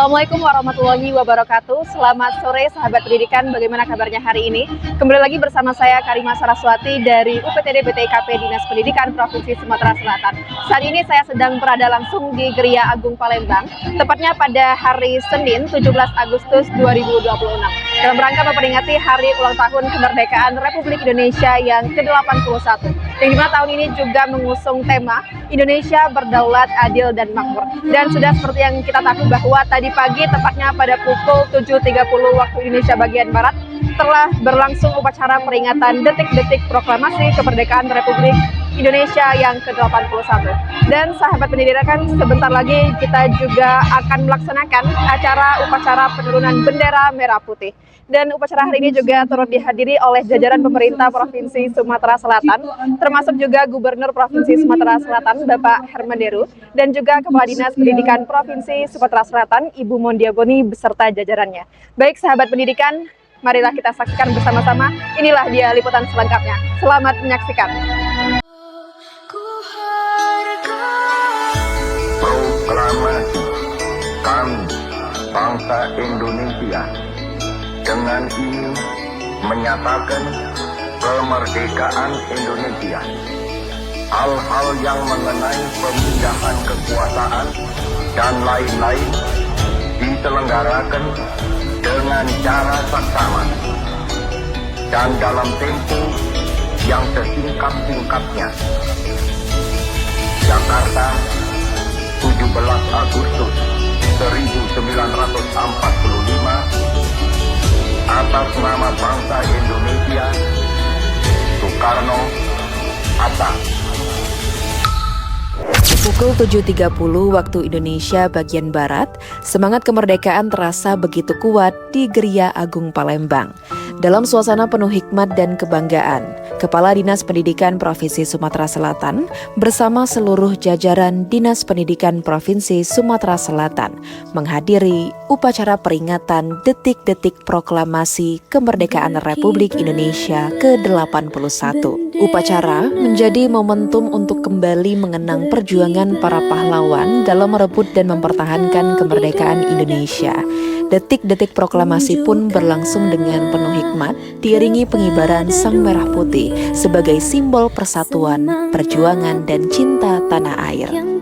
Assalamualaikum warahmatullahi wabarakatuh. Selamat sore sahabat pendidikan, bagaimana kabarnya hari ini? Kembali lagi bersama saya Karimah Saraswati dari UPTD BTIKP Dinas Pendidikan Provinsi Sumatera Selatan. Saat ini saya sedang berada langsung di Geria Agung Palembang, tepatnya pada hari Senin 17 Agustus 2026. Dalam rangka memperingati hari ulang tahun kemerdekaan Republik Indonesia yang ke-81. Yang dimana tahun ini juga mengusung tema Indonesia Berdaulat, Adil, dan Makmur. Dan sudah seperti yang kita tahu bahwa tadi pagi tepatnya pada pukul 7.30 waktu Indonesia bagian Barat telah berlangsung upacara peringatan detik-detik proklamasi kemerdekaan Republik Indonesia yang ke-81. Dan sahabat pendidikan, sebentar lagi kita juga akan melaksanakan upacara penurunan bendera merah putih. Dan upacara hari ini juga turut dihadiri oleh jajaran pemerintah Provinsi Sumatera Selatan, termasuk juga Gubernur Provinsi Sumatera Selatan, Bapak Herman Deru, dan juga Kepala Dinas Pendidikan Provinsi Sumatera Selatan, Ibu Mondiagoni, beserta jajarannya. Baik sahabat pendidikan, marilah kita saksikan bersama-sama. Inilah dia liputan selengkapnya. Selamat menyaksikan. Proklamasi kami, bangsa Indonesia, dengan ini menyatakan kemerdekaan Indonesia. Hal-hal yang mengenai pemindahan kekuasaan dan lain-lain diselenggarakan dengan cara saksama dan dalam tempo yang sesingkat-singkatnya. Jakarta, 17 Agustus 1945, atas nama bangsa Indonesia, Soekarno, Hatta. Pukul 7.30 waktu Indonesia bagian Barat, semangat kemerdekaan terasa begitu kuat di Geria Agung Palembang. Dalam suasana penuh hikmat dan kebanggaan, Kepala Dinas Pendidikan Provinsi Sumatera Selatan bersama seluruh jajaran Dinas Pendidikan Provinsi Sumatera Selatan menghadiri upacara peringatan detik-detik proklamasi kemerdekaan Republik Indonesia ke-81. Upacara menjadi momentum untuk kembali mengenang perjuangan para pahlawan dalam merebut dan mempertahankan kemerdekaan Indonesia. Detik-detik proklamasi pun berlangsung dengan penuh hikmat, diiringi pengibaran sang merah putih sebagai simbol persatuan, perjuangan, dan cinta tanah air.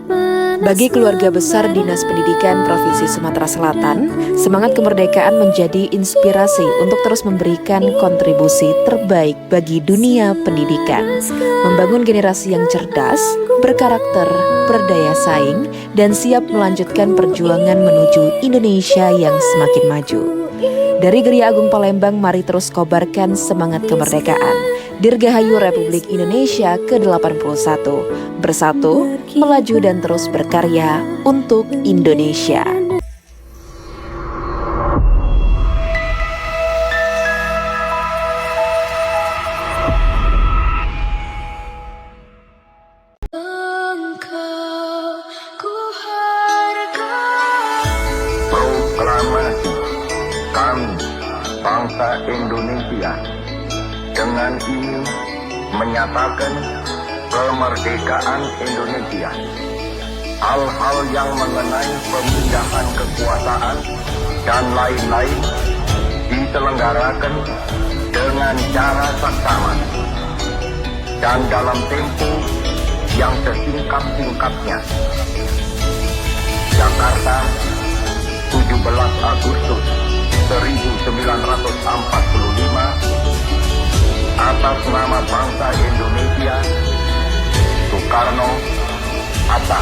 Bagi keluarga besar Dinas Pendidikan Provinsi Sumatera Selatan, semangat kemerdekaan menjadi inspirasi untuk terus memberikan kontribusi terbaik bagi dunia pendidikan, membangun generasi yang cerdas, berkarakter, berdaya saing, dan siap melanjutkan perjuangan menuju Indonesia yang semakin maju. Dari Geria Agung Palembang, mari terus kobarkan semangat kemerdekaan. Dirgahayu Republik Indonesia ke-81. Bersatu, melaju dan terus berkarya untuk Indonesia. Proklamasi kami, bangsa Indonesia, dengan ini menyatakan kemerdekaan Indonesia. Hal-hal yang mengenai pemindahan kekuasaan dan lain-lain diselenggarakan dengan cara saksama dan dalam tempo yang sesingkat-singkatnya. Jakarta, 17 Agustus 1945, atas nama bangsa Indonesia, Soekarno, Hatta.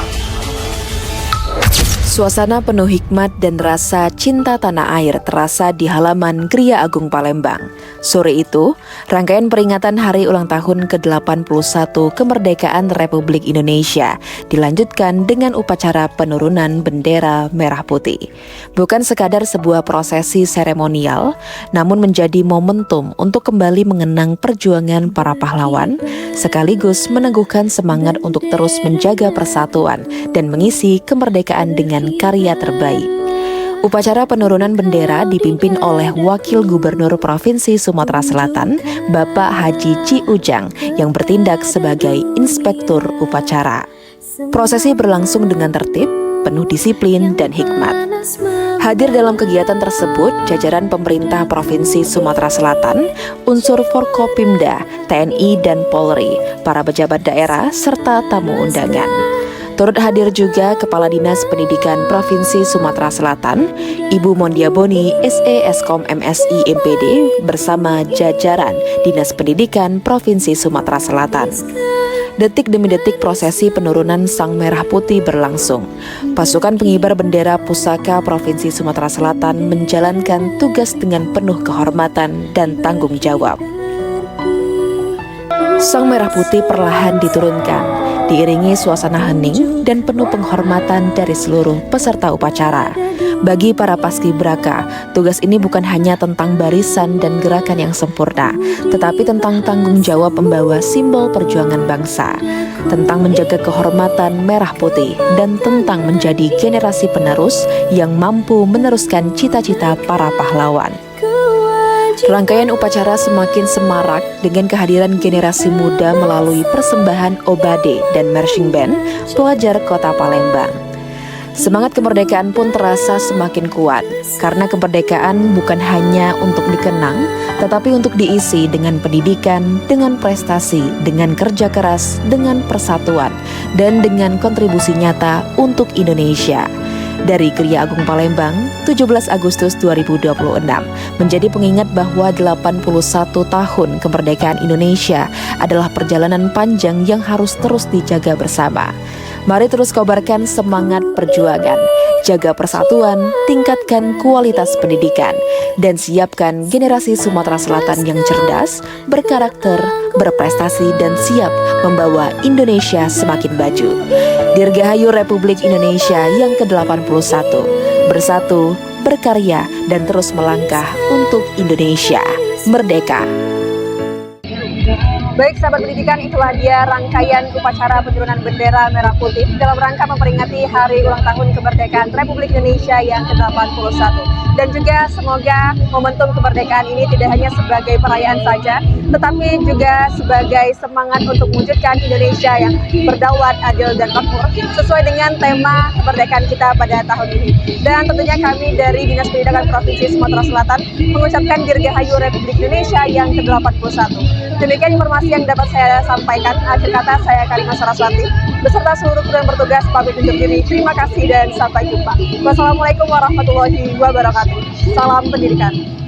Suasana penuh hikmat dan rasa cinta tanah air terasa di halaman Geria Agung Palembang. Sore itu, rangkaian peringatan hari ulang tahun ke-81 kemerdekaan Republik Indonesia dilanjutkan dengan upacara penurunan bendera merah putih. Bukan sekadar sebuah prosesi seremonial, namun menjadi momentum untuk kembali mengenang perjuangan para pahlawan, sekaligus meneguhkan semangat untuk terus menjaga persatuan dan mengisi kemerdekaan dengan karya terbaik. Upacara penurunan bendera dipimpin oleh Wakil Gubernur Provinsi Sumatera Selatan, Bapak Haji Ci Ujang, yang bertindak sebagai Inspektur Upacara. Prosesi berlangsung dengan tertib, penuh disiplin dan hikmat. Hadir dalam kegiatan tersebut, jajaran pemerintah Provinsi Sumatera Selatan, unsur Forkopimda, TNI dan Polri, para pejabat daerah, serta tamu undangan. Turut hadir juga Kepala Dinas Pendidikan Provinsi Sumatera Selatan, Ibu Mondiaboni SE Eskom MSI MPD bersama jajaran Dinas Pendidikan Provinsi Sumatera Selatan. Detik demi detik prosesi penurunan Sang Merah Putih berlangsung. Pasukan pengibar bendera pusaka Provinsi Sumatera Selatan menjalankan tugas dengan penuh kehormatan dan tanggung jawab. Sang Merah Putih perlahan diturunkan, diiringi suasana hening dan penuh penghormatan dari seluruh peserta upacara. Bagi para paskibraka, tugas ini bukan hanya tentang barisan dan gerakan yang sempurna, tetapi tentang tanggung jawab membawa simbol perjuangan bangsa, tentang menjaga kehormatan merah putih, dan tentang menjadi generasi penerus yang mampu meneruskan cita-cita para pahlawan. Rangkaian upacara semakin semarak dengan kehadiran generasi muda melalui persembahan obade dan marching band pelajar Kota Palembang. Semangat kemerdekaan pun terasa semakin kuat, karena kemerdekaan bukan hanya untuk dikenang, tetapi untuk diisi dengan pendidikan, dengan prestasi, dengan kerja keras, dengan persatuan, dan dengan kontribusi nyata untuk Indonesia. Dari Gria Agung Palembang, 17 Agustus 2026, menjadi pengingat bahwa 81 tahun kemerdekaan Indonesia adalah perjalanan panjang yang harus terus dijaga bersama. Mari terus kobarkan semangat perjuangan, jaga persatuan, tingkatkan kualitas pendidikan, dan siapkan generasi Sumatera Selatan yang cerdas, berkarakter, berprestasi, dan siap membawa Indonesia semakin maju. Dirgahayu Republik Indonesia yang ke-81, bersatu, berkarya, dan terus melangkah untuk Indonesia merdeka. Baik sahabat pendidikan, itulah dia rangkaian upacara penurunan bendera merah putih dalam rangka memperingati hari ulang tahun kemerdekaan Republik Indonesia yang ke-81. Dan juga semoga momentum kemerdekaan ini tidak hanya sebagai perayaan saja, tetapi juga sebagai semangat untuk mewujudkan Indonesia yang berdaulat, adil, dan makmur sesuai dengan tema kemerdekaan kita pada tahun ini. Dan tentunya kami dari Dinas Pendidikan Provinsi Sumatera Selatan mengucapkan Dirgahayu Republik Indonesia yang ke-81. Demikian informasi yang dapat saya sampaikan. Akhir kata, saya Karima Saraswati beserta seluruh kru yang bertugas pamit undur diri. Terima kasih dan sampai jumpa. Wassalamualaikum warahmatullahi wabarakatuh. Salam pendidikan.